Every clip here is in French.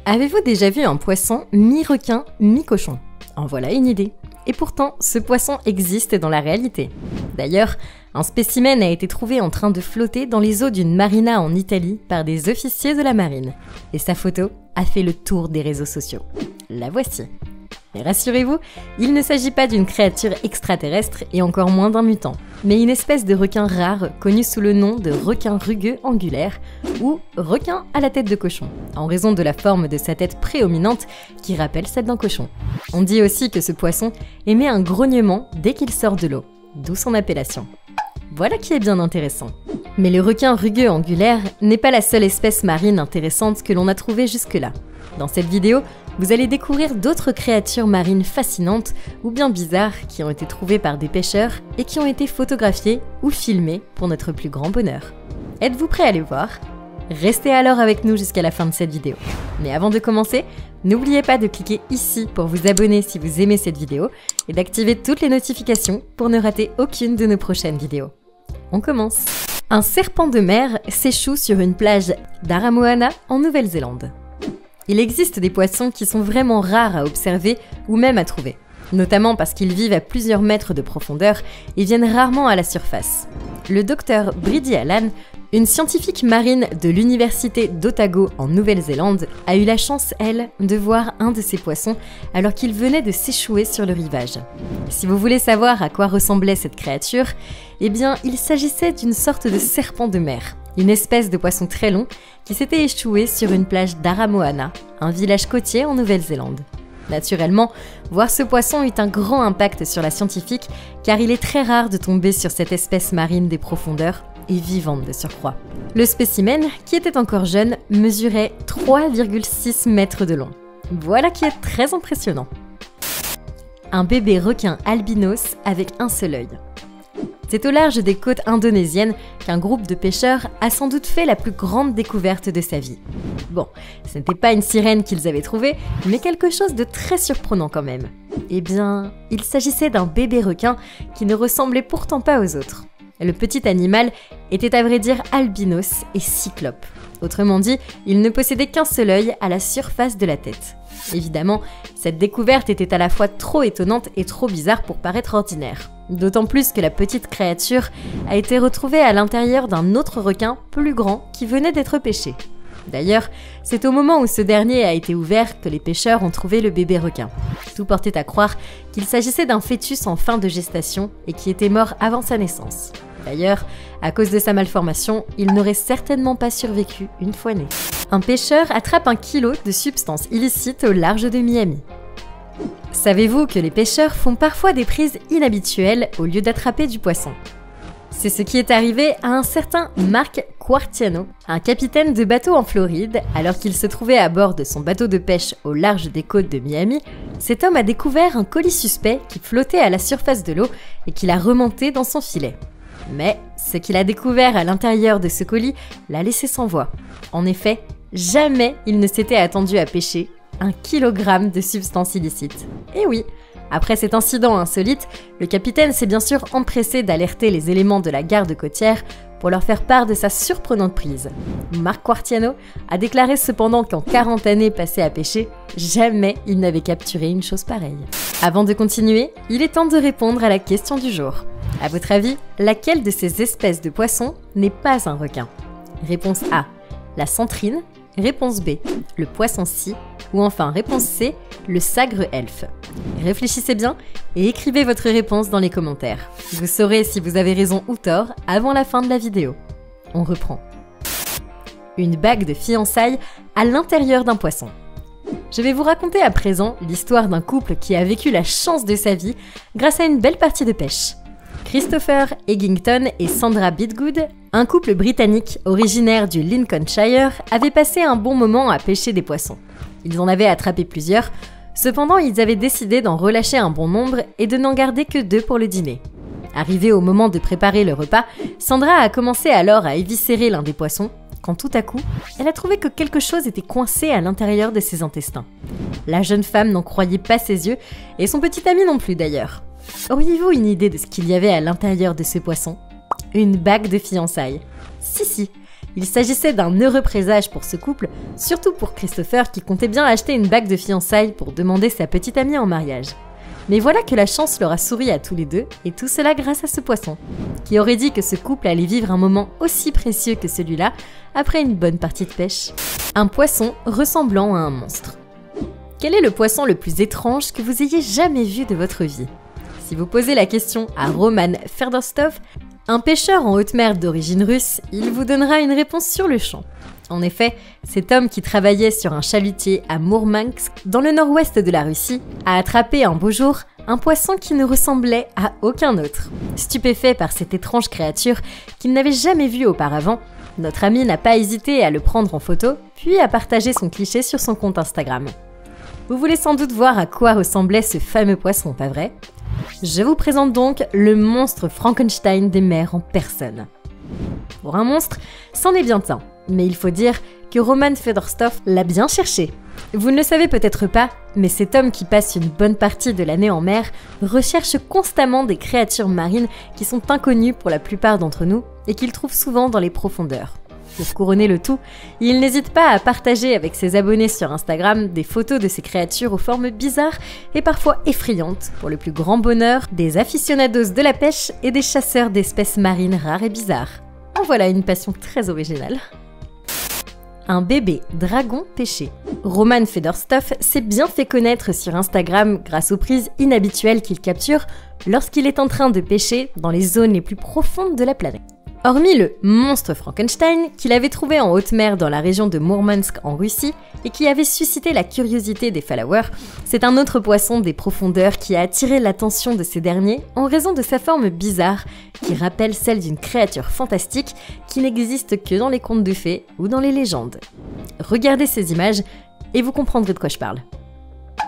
Avez-vous déjà vu un poisson mi-requin, mi-cochon? En voilà une idée. Et pourtant, ce poisson existe dans la réalité. D'ailleurs, un spécimen a été trouvé en train de flotter dans les eaux d'une marina en Italie par des officiers de la marine. Et sa photo a fait le tour des réseaux sociaux. La voici. Mais rassurez-vous, il ne s'agit pas d'une créature extraterrestre et encore moins d'un mutant, mais une espèce de requin rare connu sous le nom de requin rugueux angulaire ou requin à la tête de cochon, en raison de la forme de sa tête prédominante qui rappelle celle d'un cochon. On dit aussi que ce poisson émet un grognement dès qu'il sort de l'eau, d'où son appellation. Voilà qui est bien intéressant. Mais le requin rugueux angulaire n'est pas la seule espèce marine intéressante que l'on a trouvée jusque-là. Dans cette vidéo, vous allez découvrir d'autres créatures marines fascinantes ou bien bizarres qui ont été trouvées par des pêcheurs et qui ont été photographiées ou filmées pour notre plus grand bonheur. Êtes-vous prêts à les voir? Restez alors avec nous jusqu'à la fin de cette vidéo. Mais avant de commencer, n'oubliez pas de cliquer ici pour vous abonner si vous aimez cette vidéo et d'activer toutes les notifications pour ne rater aucune de nos prochaines vidéos. On commence. Un serpent de mer s'échoue sur une plage d'Aramoana en Nouvelle-Zélande. Il existe des poissons qui sont vraiment rares à observer ou même à trouver, notamment parce qu'ils vivent à plusieurs mètres de profondeur et viennent rarement à la surface. Le docteur Bridie Allan, une scientifique marine de l'université d'Otago en Nouvelle-Zélande, a eu la chance, elle, de voir un de ces poissons alors qu'il venait de s'échouer sur le rivage. Si vous voulez savoir à quoi ressemblait cette créature, eh bien, il s'agissait d'une sorte de serpent de mer, une espèce de poisson très long qui s'était échoué sur une plage d'Aramoana, un village côtier en Nouvelle-Zélande. Naturellement, voir ce poisson eut un grand impact sur la scientifique car il est très rare de tomber sur cette espèce marine des profondeurs et vivante de surcroît. Le spécimen, qui était encore jeune, mesurait 3,6 mètres de long. Voilà qui est très impressionnant. Un bébé requin albinos avec un seul œil. C'est au large des côtes indonésiennes qu'un groupe de pêcheurs a sans doute fait la plus grande découverte de sa vie. Bon, ce n'était pas une sirène qu'ils avaient trouvée, mais quelque chose de très surprenant quand même. Eh bien, il s'agissait d'un bébé requin qui ne ressemblait pourtant pas aux autres. Le petit animal était à vrai dire albinos et cyclope. Autrement dit, il ne possédait qu'un seul œil à la surface de la tête. Évidemment, cette découverte était à la fois trop étonnante et trop bizarre pour paraître ordinaire. D'autant plus que la petite créature a été retrouvée à l'intérieur d'un autre requin plus grand qui venait d'être pêché. D'ailleurs, c'est au moment où ce dernier a été ouvert que les pêcheurs ont trouvé le bébé requin. Tout portait à croire qu'il s'agissait d'un fœtus en fin de gestation et qui était mort avant sa naissance. D'ailleurs, à cause de sa malformation, il n'aurait certainement pas survécu une fois né. Un pêcheur attrape 1 kilo de substances illicites au large de Miami. Savez-vous que les pêcheurs font parfois des prises inhabituelles au lieu d'attraper du poisson? C'est ce qui est arrivé à un certain Mark Quartiano, un capitaine de bateau en Floride. Alors qu'il se trouvait à bord de son bateau de pêche au large des côtes de Miami, cet homme a découvert un colis suspect qui flottait à la surface de l'eau et qu'il a remonté dans son filet. Mais ce qu'il a découvert à l'intérieur de ce colis l'a laissé sans voix. En effet, jamais il ne s'était attendu à pêcher 1 kilogramme de substances illicites. Et oui, après cet incident insolite, le capitaine s'est bien sûr empressé d'alerter les éléments de la garde côtière pour leur faire part de sa surprenante prise. Mark Quartiano a déclaré cependant qu'en 40 années passées à pêcher, jamais il n'avait capturé une chose pareille. Avant de continuer, il est temps de répondre à la question du jour. À votre avis, laquelle de ces espèces de poissons n'est pas un requin? Réponse A, la centrine. Réponse B, le poisson-scie. Ou enfin, réponse C, le sagre elfe. Réfléchissez bien et écrivez votre réponse dans les commentaires. Vous saurez si vous avez raison ou tort avant la fin de la vidéo. On reprend. Une bague de fiançailles à l'intérieur d'un poisson. Je vais vous raconter à présent l'histoire d'un couple qui a vécu la chance de sa vie grâce à une belle partie de pêche. Christopher Eggington et Sandra Bidgood, un couple britannique originaire du Lincolnshire, avaient passé un bon moment à pêcher des poissons. Ils en avaient attrapé plusieurs, cependant ils avaient décidé d'en relâcher un bon nombre et de n'en garder que 2 pour le dîner. Arrivé au moment de préparer le repas, Sandra a commencé alors à éviscérer l'un des poissons, quand tout à coup, elle a trouvé que quelque chose était coincé à l'intérieur de ses intestins. La jeune femme n'en croyait pas ses yeux, et son petit ami non plus d'ailleurs. Auriez-vous une idée de ce qu'il y avait à l'intérieur de ce poisson? Une bague de fiançailles. Si, Il s'agissait d'un heureux présage pour ce couple, surtout pour Christopher qui comptait bien acheter une bague de fiançailles pour demander sa petite amie en mariage. Mais voilà que la chance leur a souri à tous les deux, et tout cela grâce à ce poisson. Qui aurait dit que ce couple allait vivre un moment aussi précieux que celui-là, après une bonne partie de pêche? Un poisson ressemblant à un monstre. Quel est le poisson le plus étrange que vous ayez jamais vu de votre vie? Si vous posez la question à Roman Fedorstov, un pêcheur en haute mer d'origine russe, il vous donnera une réponse sur le champ. En effet, cet homme qui travaillait sur un chalutier à Mourmansk, dans le nord-ouest de la Russie, a attrapé un beau jour un poisson qui ne ressemblait à aucun autre. Stupéfait par cette étrange créature qu'il n'avait jamais vue auparavant, notre ami n'a pas hésité à le prendre en photo, puis à partager son cliché sur son compte Instagram. Vous voulez sans doute voir à quoi ressemblait ce fameux poisson, pas vrai? Je vous présente donc le monstre Frankenstein des mers en personne. Pour un monstre, c'en est bien temps, mais il faut dire que Roman Fedorstov l'a bien cherché. Vous ne le savez peut-être pas, mais cet homme qui passe une bonne partie de l'année en mer recherche constamment des créatures marines qui sont inconnues pour la plupart d'entre nous et qu'il trouve souvent dans les profondeurs. Pour couronner le tout, il n'hésite pas à partager avec ses abonnés sur Instagram des photos de ces créatures aux formes bizarres et parfois effrayantes pour le plus grand bonheur des aficionados de la pêche et des chasseurs d'espèces marines rares et bizarres. En voilà une passion très originale. Un bébé dragon pêché. Roman Fedorstov s'est bien fait connaître sur Instagram grâce aux prises inhabituelles qu'il capture lorsqu'il est en train de pêcher dans les zones les plus profondes de la planète. Hormis le monstre Frankenstein qu'il avait trouvé en haute mer dans la région de Mourmansk en Russie et qui avait suscité la curiosité des followers, c'est un autre poisson des profondeurs qui a attiré l'attention de ces derniers en raison de sa forme bizarre qui rappelle celle d'une créature fantastique qui n'existe que dans les contes de fées ou dans les légendes. Regardez ces images et vous comprendrez de quoi je parle.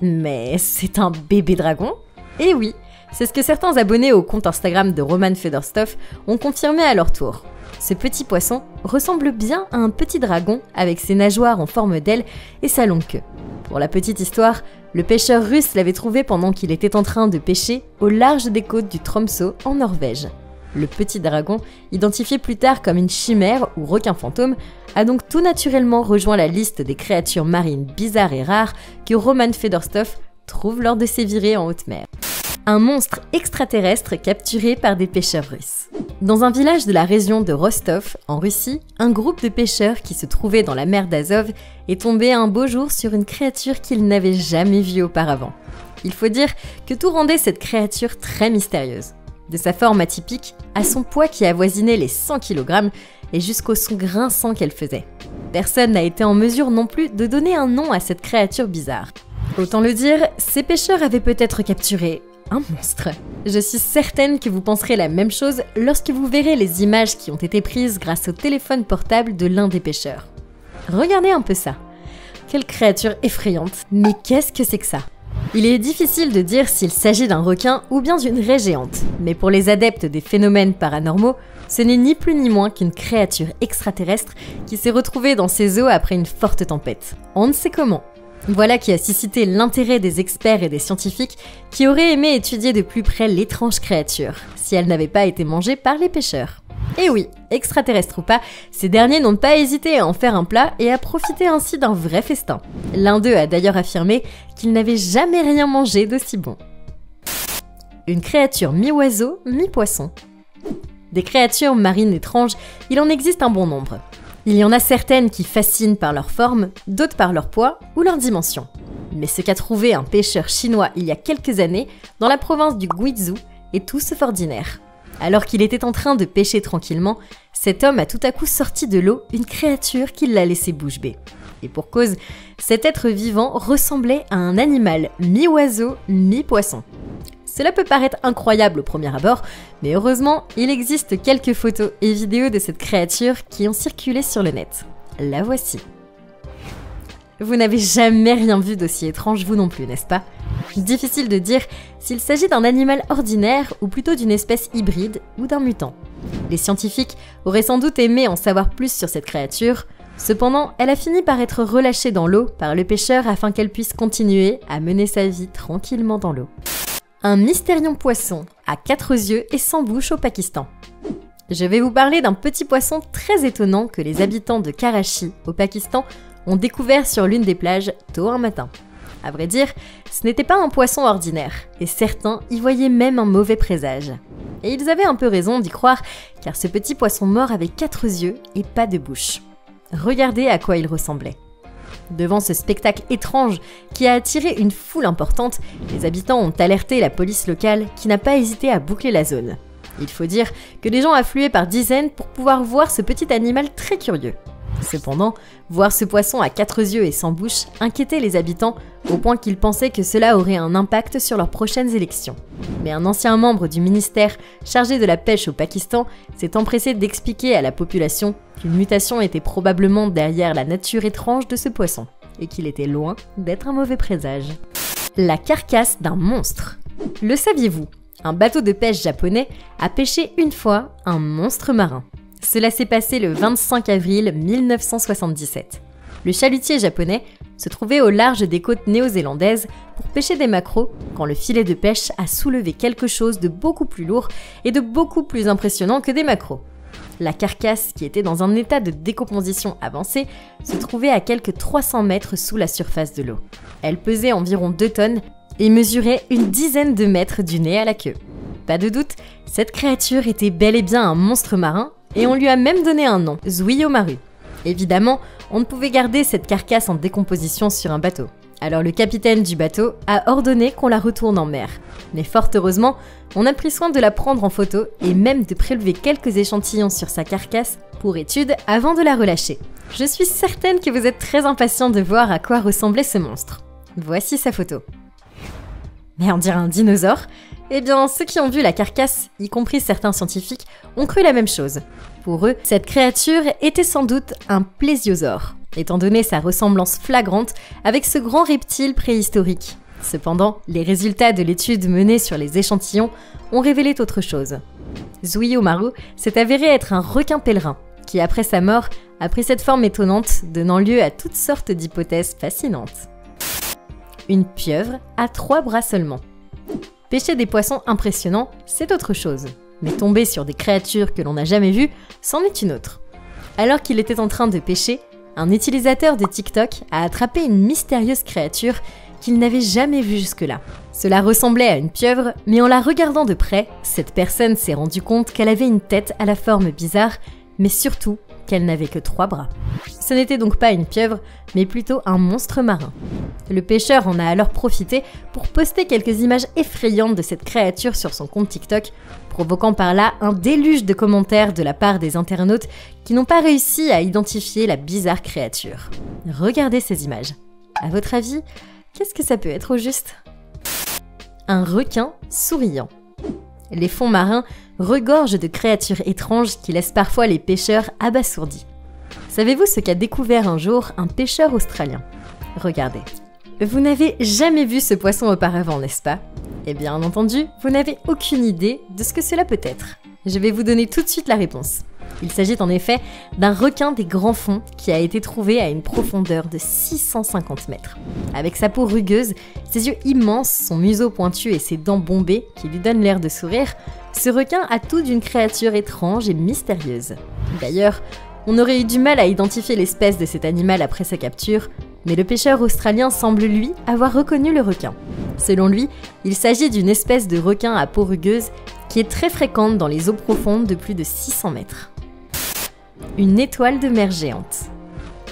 Mais c'est un bébé dragon? Eh oui! C'est ce que certains abonnés au compte Instagram de Roman Fedorstov ont confirmé à leur tour. Ce petit poisson ressemble bien à un petit dragon avec ses nageoires en forme d'aile et sa longue queue. Pour la petite histoire, le pêcheur russe l'avait trouvé pendant qu'il était en train de pêcher au large des côtes du Tromsø en Norvège. Le petit dragon, identifié plus tard comme une chimère ou requin fantôme, a donc tout naturellement rejoint la liste des créatures marines bizarres et rares que Roman Fedorstov trouve lors de ses virées en haute mer. Un monstre extraterrestre capturé par des pêcheurs russes. Dans un village de la région de Rostov, en Russie, un groupe de pêcheurs qui se trouvait dans la mer d'Azov est tombé un beau jour sur une créature qu'ils n'avaient jamais vue auparavant. Il faut dire que tout rendait cette créature très mystérieuse. De sa forme atypique à son poids qui avoisinait les 100 kg et jusqu'au son grinçant qu'elle faisait. Personne n'a été en mesure non plus de donner un nom à cette créature bizarre. Autant le dire, ces pêcheurs avaient peut-être capturé un monstre. Je suis certaine que vous penserez la même chose lorsque vous verrez les images qui ont été prises grâce au téléphone portable de l'un des pêcheurs. Regardez un peu ça. Quelle créature effrayante. Mais qu'est-ce que c'est que ça? Il est difficile de dire s'il s'agit d'un requin ou bien d'une raie géante, mais pour les adeptes des phénomènes paranormaux, ce n'est ni plus ni moins qu'une créature extraterrestre qui s'est retrouvée dans ces eaux après une forte tempête. On ne sait comment. Voilà qui a suscité l'intérêt des experts et des scientifiques qui auraient aimé étudier de plus près l'étrange créature, si elle n'avait pas été mangée par les pêcheurs. Et oui, extraterrestres ou pas, ces derniers n'ont pas hésité à en faire un plat et à profiter ainsi d'un vrai festin. L'un d'eux a d'ailleurs affirmé qu'il n'avait jamais rien mangé d'aussi bon. Une créature mi-oiseau, mi-poisson. Des créatures marines étranges, il en existe un bon nombre. Il y en a certaines qui fascinent par leur forme, d'autres par leur poids ou leur dimension. Mais ce qu'a trouvé un pêcheur chinois il y a quelques années dans la province du Guizhou est tout sauf ordinaire. Alors qu'il était en train de pêcher tranquillement, cet homme a tout à coup sorti de l'eau une créature qui l'a laissé bouche bée. Et pour cause, cet être vivant ressemblait à un animal mi-oiseau, mi-poisson. Cela peut paraître incroyable au premier abord, mais heureusement, il existe quelques photos et vidéos de cette créature qui ont circulé sur le net. La voici. Vous n'avez jamais rien vu d'aussi étrange, vous non plus, n'est-ce pas? Difficile de dire s'il s'agit d'un animal ordinaire ou plutôt d'une espèce hybride ou d'un mutant. Les scientifiques auraient sans doute aimé en savoir plus sur cette créature, cependant, elle a fini par être relâchée dans l'eau par le pêcheur afin qu'elle puisse continuer à mener sa vie tranquillement dans l'eau. Un mystérieux poisson à 4 yeux et sans bouche au Pakistan. Je vais vous parler d'un petit poisson très étonnant que les habitants de Karachi, au Pakistan, ont découvert sur l'une des plages tôt un matin. À vrai dire, ce n'était pas un poisson ordinaire, et certains y voyaient même un mauvais présage. Et ils avaient un peu raison d'y croire, car ce petit poisson mort avait 4 yeux et pas de bouche. Regardez à quoi il ressemblait. Devant ce spectacle étrange qui a attiré une foule importante, les habitants ont alerté la police locale qui n'a pas hésité à boucler la zone. Il faut dire que les gens affluaient par dizaines pour pouvoir voir ce petit animal très curieux. Cependant, voir ce poisson à 4 yeux et sans bouche inquiétait les habitants au point qu'ils pensaient que cela aurait un impact sur leurs prochaines élections. Mais un ancien membre du ministère chargé de la pêche au Pakistan s'est empressé d'expliquer à la population qu'une mutation était probablement derrière la nature étrange de ce poisson et qu'il était loin d'être un mauvais présage. La carcasse d'un monstre. Le saviez-vous ? Un bateau de pêche japonais a pêché une fois un monstre marin. Cela s'est passé le 25 avril 1977. Le chalutier japonais se trouvait au large des côtes néo-zélandaises pour pêcher des maquereaux quand le filet de pêche a soulevé quelque chose de beaucoup plus lourd et de beaucoup plus impressionnant que des maquereaux. La carcasse, qui était dans un état de décomposition avancé, se trouvait à quelques 300 mètres sous la surface de l'eau. Elle pesait environ 2 tonnes et mesurait une dizaine de mètres du nez à la queue. Pas de doute, cette créature était bel et bien un monstre marin et on lui a même donné un nom, Zuiyomaru. Évidemment, on ne pouvait garder cette carcasse en décomposition sur un bateau. Alors le capitaine du bateau a ordonné qu'on la retourne en mer. Mais fort heureusement, on a pris soin de la prendre en photo et même de prélever quelques échantillons sur sa carcasse pour étude avant de la relâcher. Je suis certaine que vous êtes très impatient de voir à quoi ressemblait ce monstre. Voici sa photo. Mais on dirait un dinosaure. Eh bien, ceux qui ont vu la carcasse, y compris certains scientifiques, ont cru la même chose. Pour eux, cette créature était sans doute un plésiosaure, étant donné sa ressemblance flagrante avec ce grand reptile préhistorique. Cependant, les résultats de l'étude menée sur les échantillons ont révélé autre chose. Zuiyomaru s'est avéré être un requin pèlerin, qui après sa mort a pris cette forme étonnante, donnant lieu à toutes sortes d'hypothèses fascinantes. Une pieuvre a 3 bras seulement. Pêcher des poissons impressionnants, c'est autre chose. Mais tomber sur des créatures que l'on n'a jamais vues, c'en est une autre. Alors qu'il était en train de pêcher, un utilisateur de TikTok a attrapé une mystérieuse créature qu'il n'avait jamais vue jusque-là. Cela ressemblait à une pieuvre, mais en la regardant de près, cette personne s'est rendu compte qu'elle avait une tête à la forme bizarre, mais surtout qu'elle n'avait que 3 bras. Ce n'était donc pas une pieuvre, mais plutôt un monstre marin. Le pêcheur en a alors profité pour poster quelques images effrayantes de cette créature sur son compte TikTok, provoquant par là un déluge de commentaires de la part des internautes qui n'ont pas réussi à identifier la bizarre créature. Regardez ces images. À votre avis, qu'est-ce que ça peut être au juste ? Un requin souriant. Les fonds marins regorgent de créatures étranges qui laissent parfois les pêcheurs abasourdis. Savez-vous ce qu'a découvert un jour un pêcheur australien ? Regardez. Vous n'avez jamais vu ce poisson auparavant, n'est-ce pas ? Et bien entendu, vous n'avez aucune idée de ce que cela peut être. Je vais vous donner tout de suite la réponse. Il s'agit en effet d'un requin des grands fonds qui a été trouvé à une profondeur de 650 mètres. Avec sa peau rugueuse, ses yeux immenses, son museau pointu et ses dents bombées qui lui donnent l'air de sourire, ce requin a tout d'une créature étrange et mystérieuse. D'ailleurs, on aurait eu du mal à identifier l'espèce de cet animal après sa capture, mais le pêcheur australien semble lui avoir reconnu le requin. Selon lui, il s'agit d'une espèce de requin à peau rugueuse qui est très fréquente dans les eaux profondes de plus de 600 mètres. Une étoile de mer géante.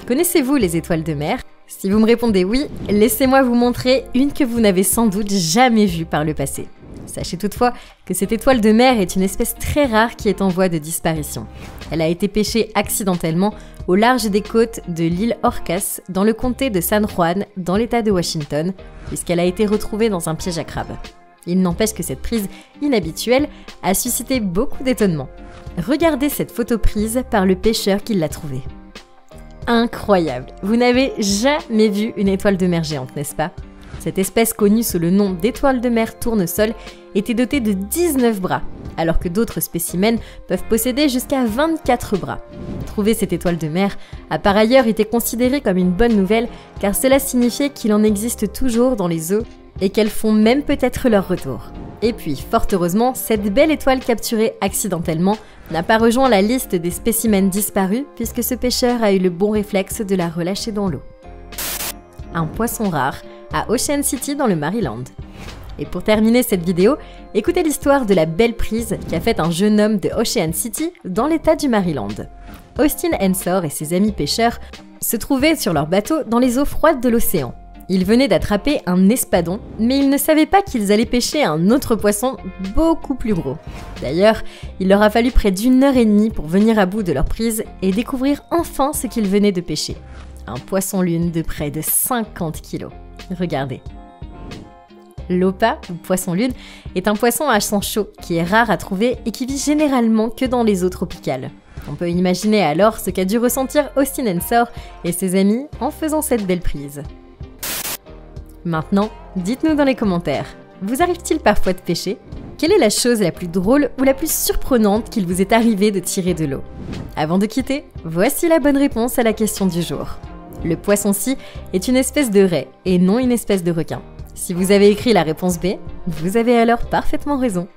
Connaissez-vous les étoiles de mer ? Si vous me répondez oui, laissez-moi vous montrer une que vous n'avez sans doute jamais vue par le passé. Sachez toutefois que cette étoile de mer est une espèce très rare qui est en voie de disparition. Elle a été pêchée accidentellement au large des côtes de l'île Orcas, dans le comté de San Juan, dans l'état de Washington, puisqu'elle a été retrouvée dans un piège à crabes. Il n'empêche que cette prise inhabituelle a suscité beaucoup d'étonnement. Regardez cette photo prise par le pêcheur qui l'a trouvée. Incroyable! Vous n'avez jamais vu une étoile de mer géante, n'est-ce pas? Cette espèce connue sous le nom d'étoile de mer tournesol était dotée de 19 bras, alors que d'autres spécimens peuvent posséder jusqu'à 24 bras. Trouver cette étoile de mer a par ailleurs été considéré comme une bonne nouvelle car cela signifiait qu'il en existe toujours dans les eaux et qu'elles font même peut-être leur retour. Et puis, fort heureusement, cette belle étoile capturée accidentellement n'a pas rejoint la liste des spécimens disparus puisque ce pêcheur a eu le bon réflexe de la relâcher dans l'eau. Un poisson rare à Ocean City dans le Maryland. Et pour terminer cette vidéo, écoutez l'histoire de la belle prise qu'a faite un jeune homme de Ocean City dans l'état du Maryland. Austin Ensor et ses amis pêcheurs se trouvaient sur leur bateau dans les eaux froides de l'océan. Ils venaient d'attraper un espadon, mais ils ne savaient pas qu'ils allaient pêcher un autre poisson beaucoup plus gros. D'ailleurs, il leur a fallu près d'1h30 pour venir à bout de leur prise et découvrir enfin ce qu'ils venaient de pêcher. Un poisson-lune de près de 50 kg. Regardez. L'opa, ou poisson-lune, est un poisson à sang chaud qui est rare à trouver et qui vit généralement que dans les eaux tropicales. On peut imaginer alors ce qu'a dû ressentir Austin Ensor et ses amis en faisant cette belle prise. Maintenant, dites-nous dans les commentaires, vous arrive-t-il parfois de pêcher? Quelle est la chose la plus drôle ou la plus surprenante qu'il vous est arrivé de tirer de l'eau? Avant de quitter, voici la bonne réponse à la question du jour. Le poisson-scie est une espèce de raie et non une espèce de requin. Si vous avez écrit la réponse B, vous avez alors parfaitement raison.